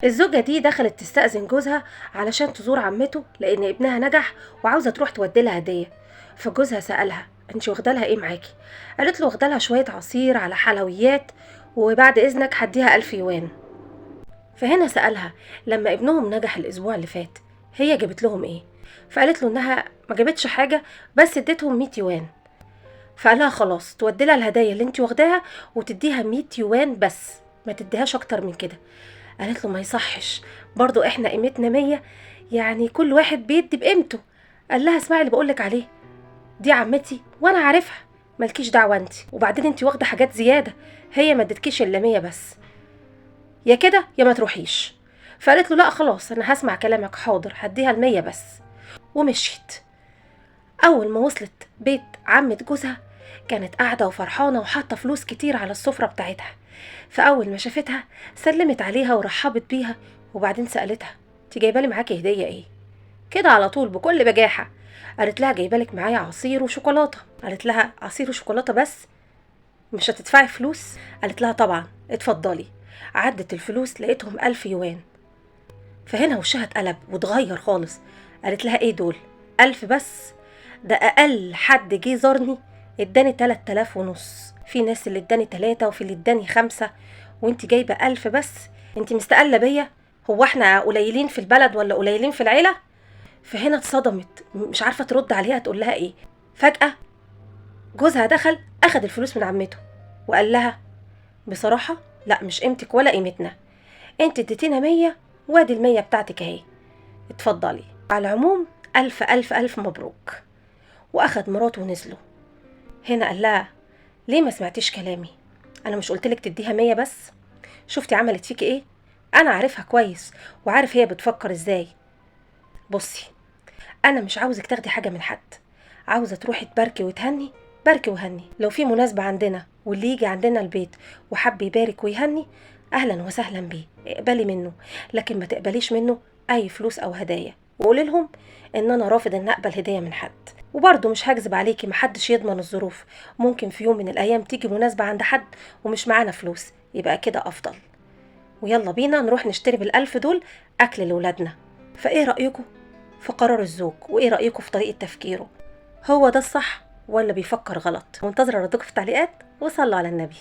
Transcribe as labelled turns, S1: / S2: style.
S1: الزوجة دي دخلت تستأذن جوزها علشان تزور عمته لأن ابنها نجح وعاوزة تروح تودي لها هدية. فجوزها سألها: انت واخده لها ايه معاكي؟ قالت له: واخده لها شوية عصير على حلويات، وبعد إذنك هديها 1000 يوان. فهنا سألها: لما ابنهم نجح الأسبوع اللي فات هي جابت لهم ايه؟ فقالت له انها ما جابتش حاجة، بس اديتهم 100 يوان. فقالها: خلاص تودي لها الهدايا اللي انت واخداها وتديها 100 يوان بس، ما تديهاش اكتر من كده. قالت له: ما يصحش، برضو احنا قيمتنا 100، يعني كل واحد بيدي بقيمته. قال لها: اسمعي اللي بقولك عليه، دي عمتي وانا عارفها، مالكيش دعوه انت، وبعدين انت واخده حاجات زياده، هي ما ادتكيش الا 100 بس، يا كده يا ما تروحيش. فقالت له: لا خلاص انا هسمع كلامك، حاضر هديها ال100 بس. ومشيت. اول ما وصلت بيت عمة جوزها كانت قاعده وفرحانه وحاطه فلوس كتير على السفره بتاعتها. فاول ما شافتها سلمت عليها ورحبت بيها، وبعدين سالتها: انت جايبه لي معاكي هديه ايه؟ كده على طول بكل بجاحه. قالت لها: جايبه لك معايا عصير وشوكولاته. قالت لها: عصير وشوكولاته بس؟ مش هتدفعي فلوس؟ قالت لها: طبعا اتفضلي. عدت الفلوس لقيتهم 1000 يوان. فهنا وشها اتقلب واتغير خالص. قالت لها: ايه دول 1000 بس؟ ده اقل حد جه زارني اداني 3000 ونص، في ناس اللي اداني 3 وفي اللي اداني 5، وانت جايبه 1000 بس؟ انت مستقله بيا؟ هو احنا قليلين في البلد ولا قليلين في العيله؟ فهنا اتصدمت، مش عارفه ترد عليها تقول لها ايه. فجاه جوزها دخل اخد الفلوس من عمته وقال لها: بصراحه لا، مش قيمتك ولا قيمتنا، انت اديتينا 100 وادي ال100 بتاعتك اهي، اتفضلي. على العموم الف الف الف مبروك. واخد مراته ونزلوا. هنا قال لها: ليه ما سمعتيش كلامي؟ انا مش قلتلك تديها 100 بس؟ شفتي عملت فيكي ايه؟ انا عارفها كويس وعارف هي بتفكر ازاي. بصي، انا مش عاوزك تاخدي حاجه من حد، عاوزه تروحي تباركي وتهني، باركي وهني. لو في مناسبه عندنا واللي يجي عندنا البيت وحب يبارك ويهني، اهلا وسهلا بيه، اقبلي منه، لكن ما تقبليش منه اي فلوس او هدايا، وقولي لهم ان انا رافض ان اقبل هديه من حد. وبرضه مش هكذب عليكي، محدش يضمن الظروف، ممكن في يوم من الايام تيجي مناسبه عند حد ومش معانا فلوس، يبقى كده افضل. ويلا بينا نروح نشتري بالالف دول اكل لولادنا. فايه رايكم في قرار الزوج؟ وايه رايكم في طريقه تفكيره؟ هو ده الصح ولا بيفكر غلط؟ منتظره ردكم في التعليقات، وصلوا على النبي.